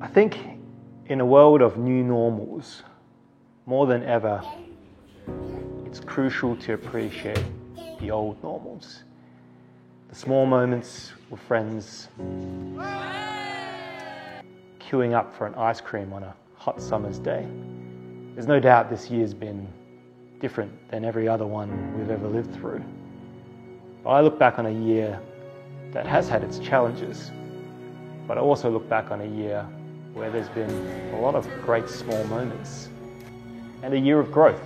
I think in a world of new normals, more than ever, it's crucial to appreciate the old normals. The small moments with friends, queuing up for an ice cream on a hot summer's day. There's no doubt this year's been different than every other one we've ever lived through. But I look back on a year that has had its challenges, but I also look back on a year where there's been a lot of great small moments and a year of growth.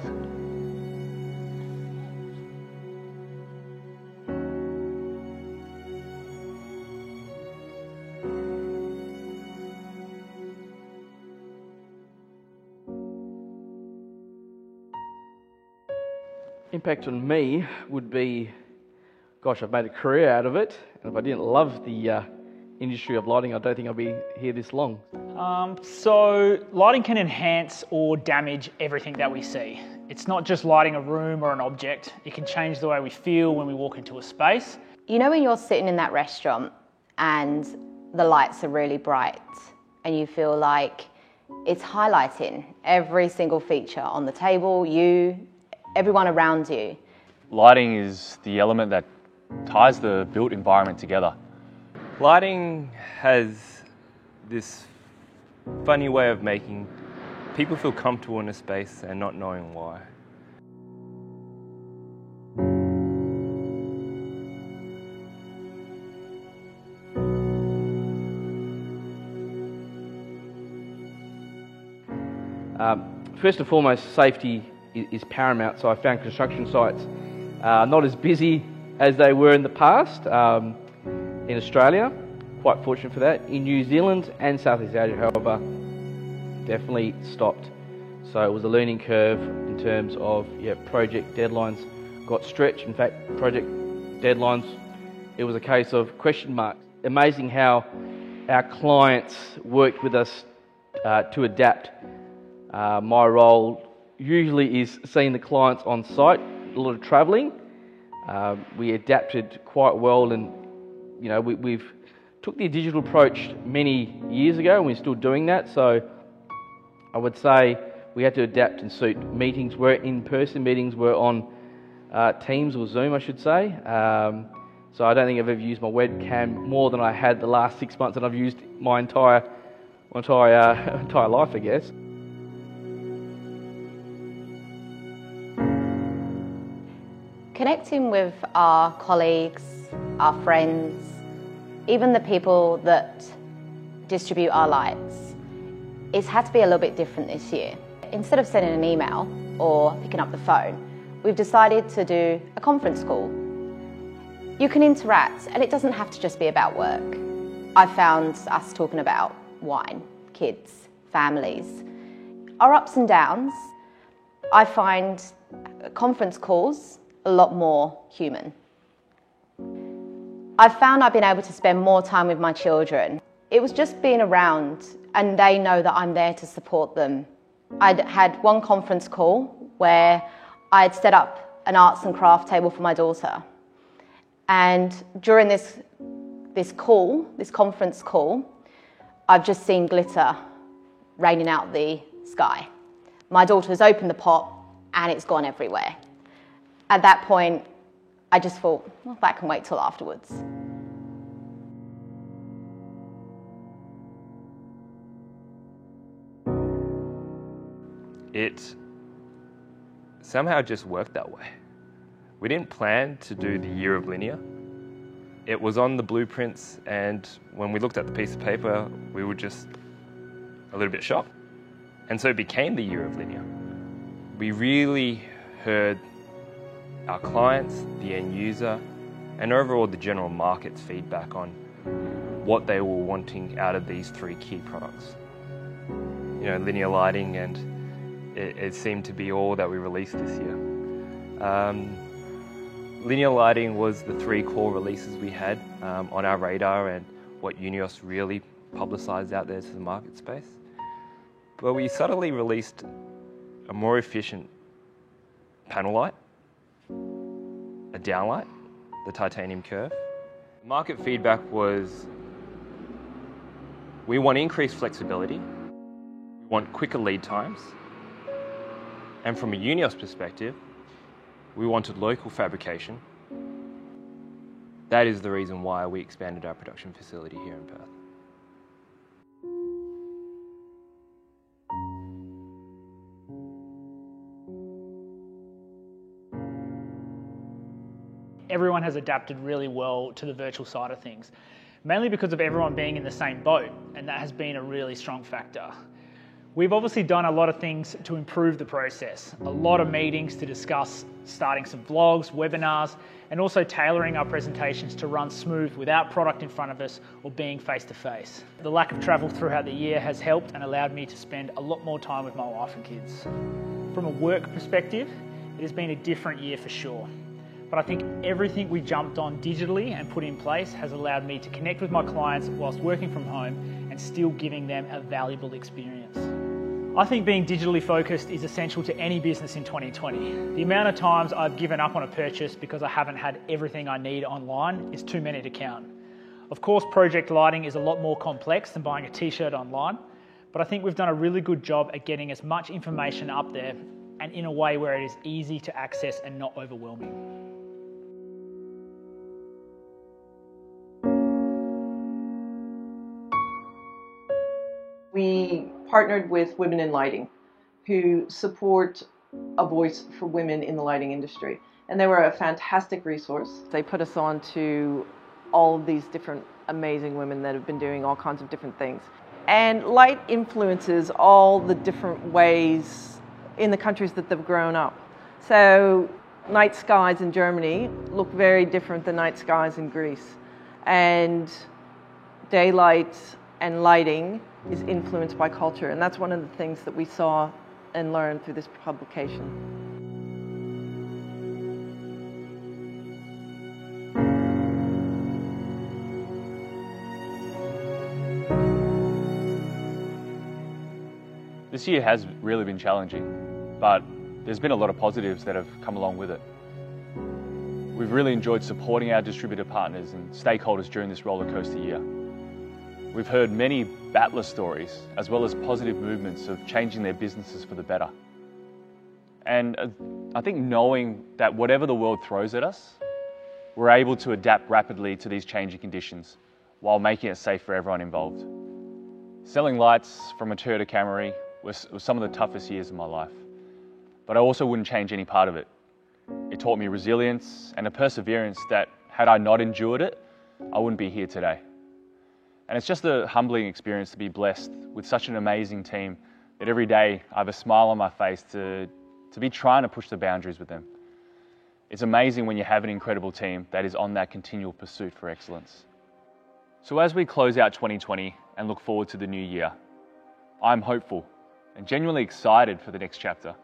Impact on me would be, gosh, I've made a career out of it, and if I didn't love the industry of lighting, I don't think I'd be here this long. So lighting can enhance or damage everything that we see. It's not just lighting a room or an object. It can change the way we feel when we walk into a space. You know when you're sitting in that restaurant and the lights are really bright and you feel like it's highlighting every single feature on the table, everyone around you. Lighting is the element that ties the built environment together. Lighting has this funny way of making people feel comfortable in a space and not knowing why. First and foremost, safety is paramount, so I found construction sites not as busy as they were in the past in Australia. Quite fortunate for that. In New Zealand and Southeast Asia, however, definitely stopped. So it was a learning curve in terms of project deadlines got stretched. In fact, project deadlines, it was a case of question marks. Amazing how our clients worked with us to adapt. My role usually is seeing the clients on site, a lot of travelling. We adapted quite well, and we've took the digital approach many years ago, and we're still doing that. So I would say we had to adapt and suit. Meetings were in-person, meetings were on Teams or Zoom, I should say. So I don't think I've ever used my webcam more than I had the last 6 months, and I've used my entire life, I guess. Connecting with our colleagues, our friends, even the people that distribute our lights, it's had to be a little bit different this year. Instead of sending an email or picking up the phone, we've decided to do a conference call. You can interact, and it doesn't have to just be about work. I found us talking about wine, kids, families, our ups and downs. I find conference calls a lot more human. I've found I've been able to spend more time with my children. It was just being around, and they know that I'm there to support them. I'd had one conference call where I'd set up an arts and craft table for my daughter. And during this conference call, I've just seen glitter raining out the sky. My daughter's opened the pot and it's gone everywhere. At that point, I just thought, well, that can wait till afterwards. It somehow just worked that way. We didn't plan to do the year of linear. It was on the blueprints, and when we looked at the piece of paper, we were just a little bit shocked. And so it became the year of linear. We really heard our clients, the end user, and overall the general market's feedback on what they were wanting out of these three key products. Linear lighting, and it seemed to be all that we released this year. Linear lighting was the three core releases we had on our radar and what Unios really publicised out there to the market space. But we subtly released a more efficient panel light, a downlight, the titanium curve. Market feedback was We want increased flexibility, we want quicker lead times, and from a Unios perspective, we wanted local fabrication. That is the reason why we expanded our production facility here in Perth. Everyone has adapted really well to the virtual side of things, mainly because of everyone being in the same boat, and that has been a really strong factor. We've obviously done a lot of things to improve the process, a lot of meetings to discuss starting some vlogs, webinars, and also tailoring our presentations to run smooth without product in front of us or being face-to-face. The lack of travel throughout the year has helped and allowed me to spend a lot more time with my wife and kids. From a work perspective, it has been a different year for sure. But I think everything we jumped on digitally and put in place has allowed me to connect with my clients whilst working from home and still giving them a valuable experience. I think being digitally focused is essential to any business in 2020. The amount of times I've given up on a purchase because I haven't had everything I need online is too many to count. Of course, project lighting is a lot more complex than buying a t-shirt online, but I think we've done a really good job at getting as much information up there and in a way where it is easy to access and not overwhelming. We partnered with Women in Lighting, who support a voice for women in the lighting industry. And they were a fantastic resource. They put us on to all of these different amazing women that have been doing all kinds of different things. And light influences all the different ways in the countries that they've grown up. So night skies in Germany look very different than night skies in Greece. And daylight and lighting is influenced by culture, and that's one of the things that we saw and learned through this publication. This year has really been challenging, but there's been a lot of positives that have come along with it. We've really enjoyed supporting our distributor partners and stakeholders during this roller coaster year. We've heard many battler stories, as well as positive movements of changing their businesses for the better. And I think knowing that whatever the world throws at us, we're able to adapt rapidly to these changing conditions while making it safe for everyone involved. Selling lights from a Toyota Camry was some of the toughest years of my life, but I also wouldn't change any part of it. It taught me resilience and a perseverance that, had I not endured it, I wouldn't be here today. And it's just a humbling experience to be blessed with such an amazing team that every day I have a smile on my face to be trying to push the boundaries with them. It's amazing when you have an incredible team that is on that continual pursuit for excellence. So as we close out 2020 and look forward to the new year, I'm hopeful and genuinely excited for the next chapter,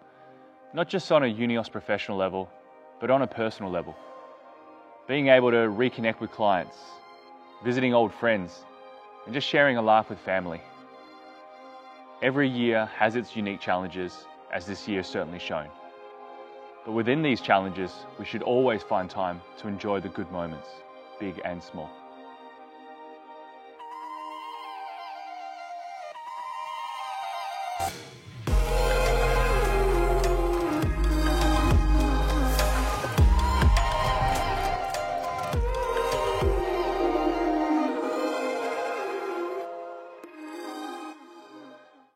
not just on a Unios professional level, but on a personal level. Being able to reconnect with clients, visiting old friends, and just sharing a laugh with family. Every year has its unique challenges, as this year has certainly shown. But within these challenges, we should always find time to enjoy the good moments, big and small.